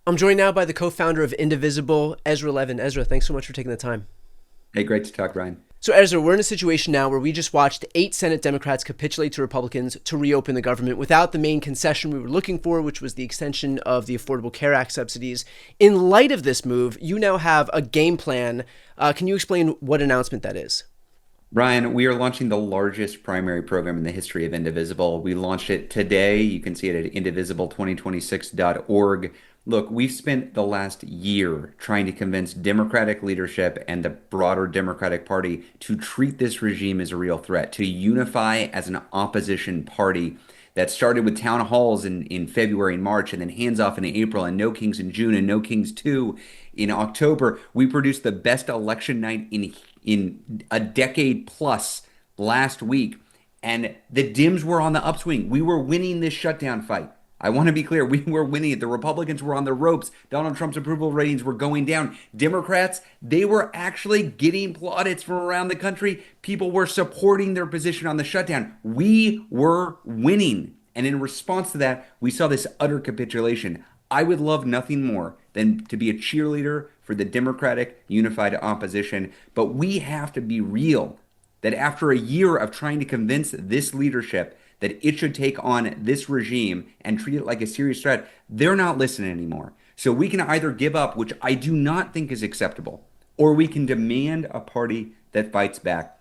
I'm joined now by the co-founder of Indivisible, Ezra Levin. Ezra, thanks so much for taking the time. Hey, great to talk, Brian. So Ezra, we're in a situation now where we just watched 8 Senate Democrats capitulate to Republicans to reopen the government without the main concession we were looking for, which was the extension of the Affordable Care Act subsidies. In light of this move, you now have a game plan. Can you explain what announcement that is? Brian, we are launching the largest primary program in the history of Indivisible. We launched it today. You can see it at indivisible2026.org. Look, we've spent the last year trying to convince Democratic leadership and the broader Democratic Party to treat this regime as a real threat, to unify as an opposition party. That started with town halls in February and March, and then hands off in April, and No Kings in June, and No Kings 2 in October. We produced the best election night in a decade plus last week, and the Dems were on the upswing. We were winning this shutdown fight. I want to be clear, we were winning it. The Republicans were on the ropes. Donald Trump's approval ratings were going down. Democrats, they were actually getting plaudits from around the country. People were supporting their position on the shutdown. We were winning. And in response to that, we saw this utter capitulation. I would love nothing more than to be a cheerleader for the Democratic unified opposition. But we have to be real that after a year of trying to convince this leadership that it should take on this regime and treat it like a serious threat, they're not listening anymore. So we can either give up, which I do not think is acceptable, or we can demand a party that fights back.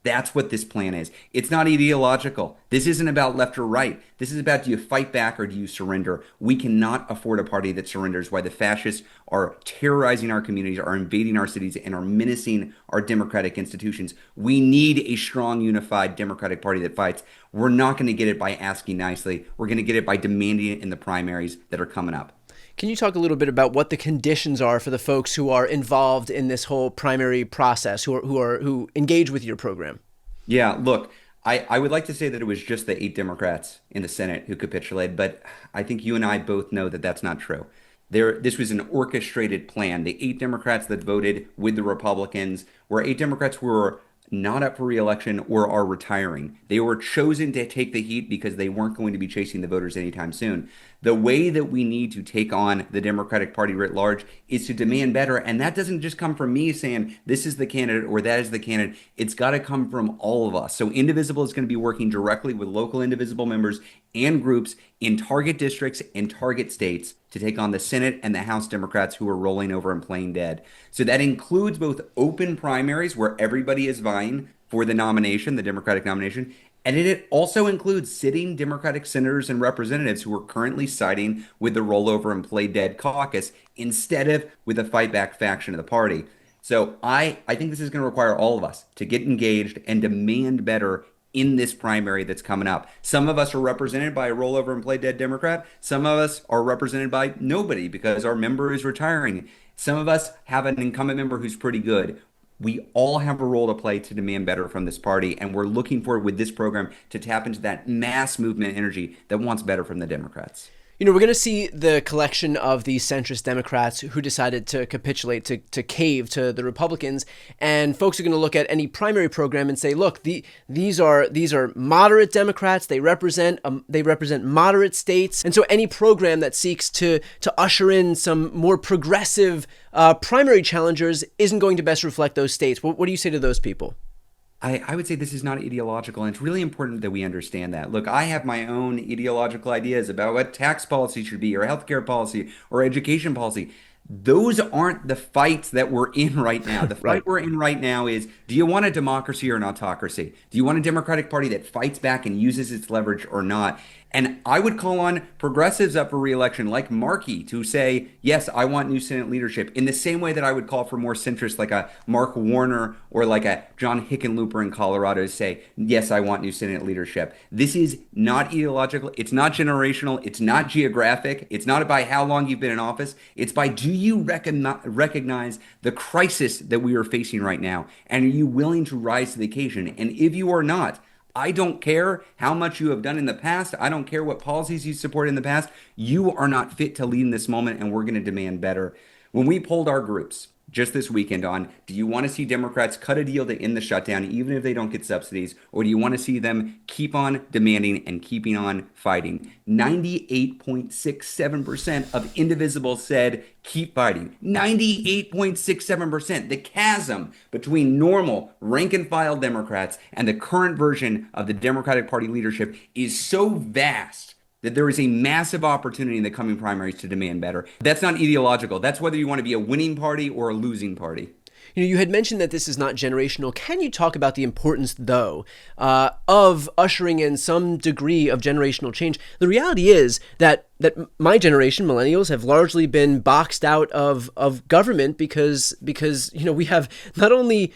That's what this plan is. It's not ideological. This isn't about left or right. This is about, do you fight back or do you surrender? We cannot afford a party that surrenders, while the fascists are terrorizing our communities, are invading our cities, and are menacing our democratic institutions. We need a strong, unified Democratic Party that fights. We're not going to get it by asking nicely. We're going to get it by demanding it in the primaries that are coming up. Can you talk a little bit about what the conditions are for the folks who are involved in this whole primary process, who engage with your program? Yeah, look, I would like to say that it was just the 8 Democrats in the Senate who capitulated, but I think you and I both know that that's not true. This was an orchestrated plan. The 8 Democrats that voted with the Republicans were 8 Democrats who were not up for re-election or are retiring. They were chosen to take the heat because they weren't going to be chasing the voters anytime soon. The way that we need to take on the Democratic Party writ large is to demand better. And that doesn't just come from me saying this is the candidate or that is the candidate. It's got to come from all of us. So Indivisible is going to be working directly with local Indivisible members and groups in target districts and target states to take on the Senate and the House Democrats who are rolling over and playing dead. So that includes both open primaries where everybody is vying for the nomination, the Democratic nomination, and it also includes sitting Democratic senators and representatives who are currently siding with the rollover and play dead caucus instead of with the fight back faction of the party. So I think this is going to require all of us to get engaged and demand better in this primary that's coming up. Some of us are represented by a rollover and play dead Democrat. Some of us are represented by nobody because our member is retiring. Some of us have an incumbent member who's pretty good. We all have a role to play to demand better from this party, and we're looking forward with this program to tap into that mass movement energy that wants better from the Democrats. You know, we're going to see the collection of the centrist Democrats who decided to capitulate, to cave to the Republicans, and folks are going to look at any primary program and say, look, these are moderate Democrats. They represent moderate states, and so any program that seeks to usher in some more progressive primary challengers isn't going to best reflect those states. What do you say to those people? I would say this is not ideological, and it's really important that we understand that. Look, I have my own ideological ideas about what tax policy should be, or healthcare policy, or education policy. Those aren't the fights that we're in right now. The Right. fight we're in right now is, do you want a democracy or an autocracy? Do you want a Democratic Party that fights back and uses its leverage or not? And I would call on progressives up for re-election like Markey to say, yes, I want new Senate leadership, in the same way that I would call for more centrists like a Mark Warner or like a John Hickenlooper in Colorado to say, yes, I want new Senate leadership. This is not ideological. It's not generational. It's not geographic. It's not by how long you've been in office. It's by, do you recognize the crisis that we are facing right now? And are you willing to rise to the occasion? And if you are not, I don't care how much you have done in the past. I don't care what policies you support in the past. You are not fit to lead in this moment, and we're going to demand better. When we polled our groups, just this weekend on, do you want to see Democrats cut a deal to end the shutdown, even if they don't get subsidies, or do you want to see them keep on demanding and keeping on fighting? 98.67% of indivisible said keep fighting. 98.67%. The chasm between normal rank and file Democrats and the current version of the Democratic Party leadership is so vast that there is a massive opportunity in the coming primaries to demand better. That's not ideological. That's whether you want to be a winning party or a losing party. You had mentioned that this is not generational. Can you talk about the importance, though, of ushering in some degree of generational change? The reality is that my generation, millennials, have largely been boxed out of government because we have not only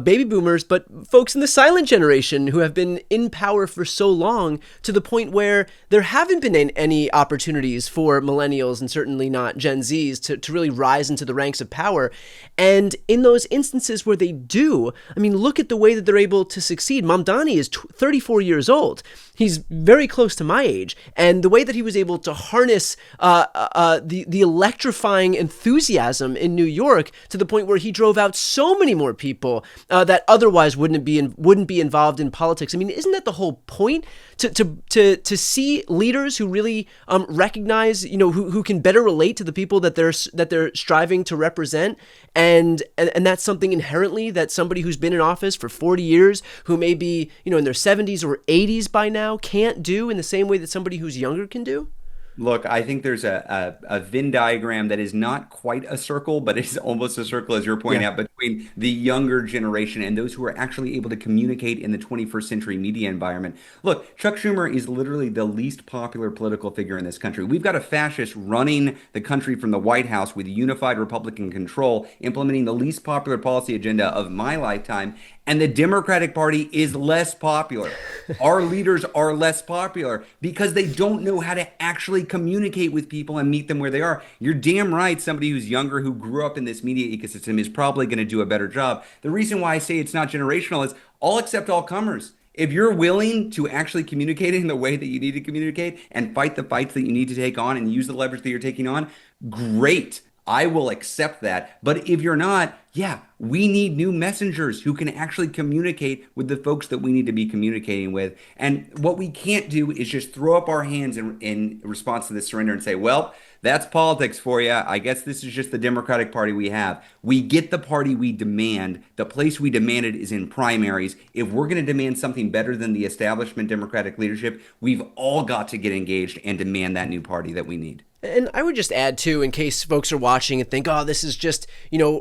baby boomers but folks in the silent generation who have been in power for so long, to the point where there haven't been any opportunities for millennials, and certainly not Gen Zs, to really rise into the ranks of power. And in those instances where they do, I mean, look at the way that they're able to succeed. Mamdani is 34 years old. He's very close to my age, and the way that he was able to harness the electrifying enthusiasm in New York to the point where he drove out so many more people that otherwise wouldn't be involved in politics. I mean, isn't that the whole point? To see leaders who really recognize, who can better relate to the people that they're striving to represent, and that's something inherently that somebody who's been in office for 40 years, who may be in their 70s or 80s by now, can't do in the same way that somebody who's younger can do? Look, I think there's a Venn diagram that is not quite a circle, but it's almost a circle, as you're pointing Yeah. out, between the younger generation and those who are actually able to communicate in the 21st century media environment. Look, Chuck Schumer is literally the least popular political figure in this country. We've got a fascist running the country from the White House with unified Republican control, implementing the least popular policy agenda of my lifetime. And the Democratic Party is less popular. Our leaders are less popular because they don't know how to actually communicate with people and meet them where they are. You're damn right. Somebody who's younger, who grew up in this media ecosystem, is probably going to do a better job. The reason why I say it's not generational is all accept all comers. If you're willing to actually communicate in the way that you need to communicate and fight the fights that you need to take on and use the leverage that you're taking on, great. I will accept that. But if you're not, yeah, we need new messengers who can actually communicate with the folks that we need to be communicating with. And what we can't do is just throw up our hands in response to this surrender and say, well, that's politics for you. I guess this is just the Democratic Party we have. We get the party we demand. The place we demand it is in primaries. If we're going to demand something better than the establishment Democratic leadership, we've all got to get engaged and demand that new party that we need. And I would just add too, in case folks are watching and think, oh, this is just,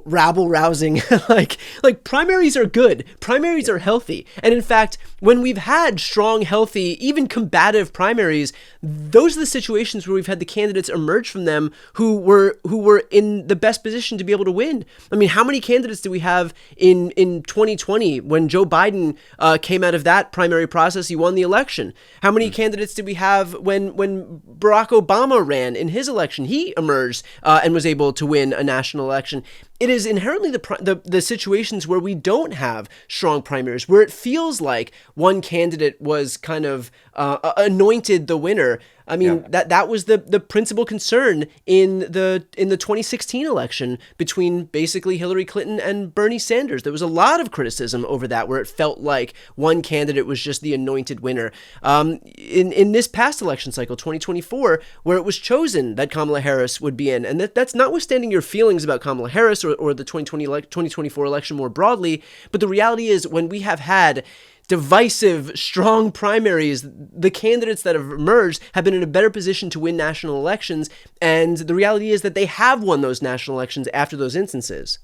rabble rousing, like primaries are good. Primaries are healthy. And in fact, when we've had strong, healthy, even combative primaries, those are the situations where we've had the candidates emerge from them who were in the best position to be able to win. I mean, how many candidates did we have in 2020 when Joe Biden came out of that primary process? He won the election. How many candidates did we have when Barack Obama ran in his election? He emerged and was able to win a national election. It is inherently the situations where we don't have strong primaries, where it feels like one candidate was kind of anointed the winner. I mean, that was the principal concern in the 2016 election between basically Hillary Clinton and Bernie Sanders. There was a lot of criticism over that, where it felt like one candidate was just the anointed winner. In this past election cycle, 2024, where it was chosen that Kamala Harris would be in, and that's notwithstanding your feelings about Kamala Harris or the 2024 election more broadly, but the reality is, when we have had divisive, strong primaries, the candidates that have emerged have been in a better position to win national elections. And the reality is that they have won those national elections after those instances.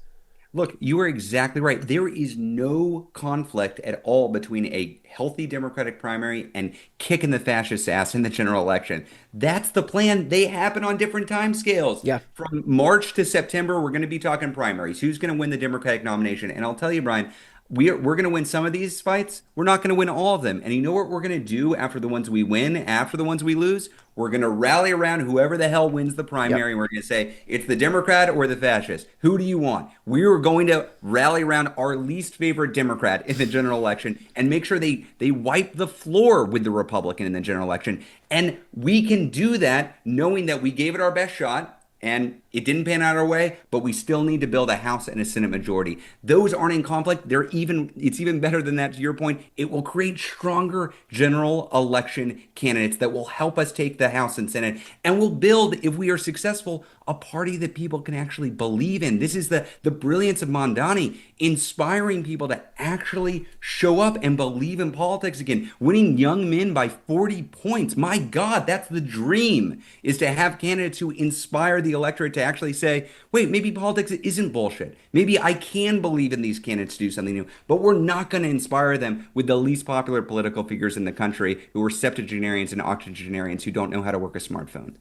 Look, you are exactly right. There is no conflict at all between a healthy Democratic primary and kicking the fascist ass in the general election. That's the plan. They happen on different timescales. Yeah. From March to September, we're going to be talking primaries. Who's going to win the Democratic nomination? And I'll tell you, Brian, we're going to win some of these fights. We're not going to win all of them. And you know what we're going to do after the ones we win, after the ones we lose? We're going to rally around whoever the hell wins the primary. We're going to say, it's the Democrat or the fascist. Who do you want? We are going to rally around our least favorite Democrat in the general election and make sure they wipe the floor with the Republican in the general election. And we can do that knowing that we gave it our best shot. And it didn't pan out our way, but we still need to build a House and a Senate majority. Those aren't in conflict. It's even better than that, to your point. It will create stronger general election candidates that will help us take the House and Senate and will build, if we are successful, a party that people can actually believe in. This is the brilliance of Mondani, inspiring people to actually show up and believe in politics again, winning young men by 40 points. My God, that's the dream, is to have candidates who inspire the electorate to actually say, wait, maybe politics isn't bullshit. Maybe I can believe in these candidates to do something new, but we're not going to inspire them with the least popular political figures in the country who are septuagenarians and octogenarians who don't know how to work a smartphone.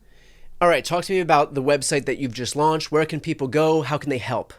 All right, talk to me about the website that you've just launched. Where can people go? How can they help?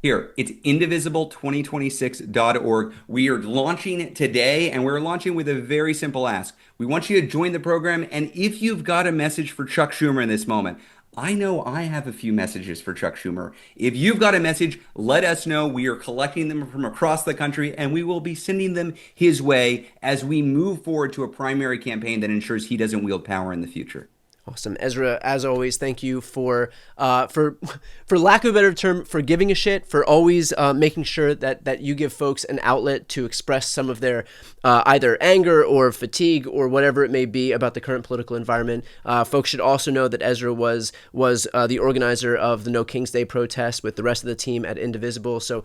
Here, it's indivisible2026.org. We are launching it today, and we're launching with a very simple ask. We want you to join the program, and if you've got a message for Chuck Schumer in this moment, I know I have a few messages for Chuck Schumer. If you've got a message, let us know. We are collecting them from across the country, and we will be sending them his way as we move forward to a primary campaign that ensures he doesn't wield power in the future. Awesome. Ezra, as always, thank you for lack of a better term, for giving a shit, for always making sure that you give folks an outlet to express some of their either anger or fatigue or whatever it may be about the current political environment. Folks should also know that Ezra was the organizer of the No King's Day protest with the rest of the team at Indivisible. So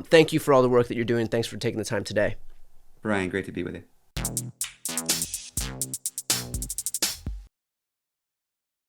thank you for all the work that you're doing. Thanks for taking the time today. Brian, great to be with you.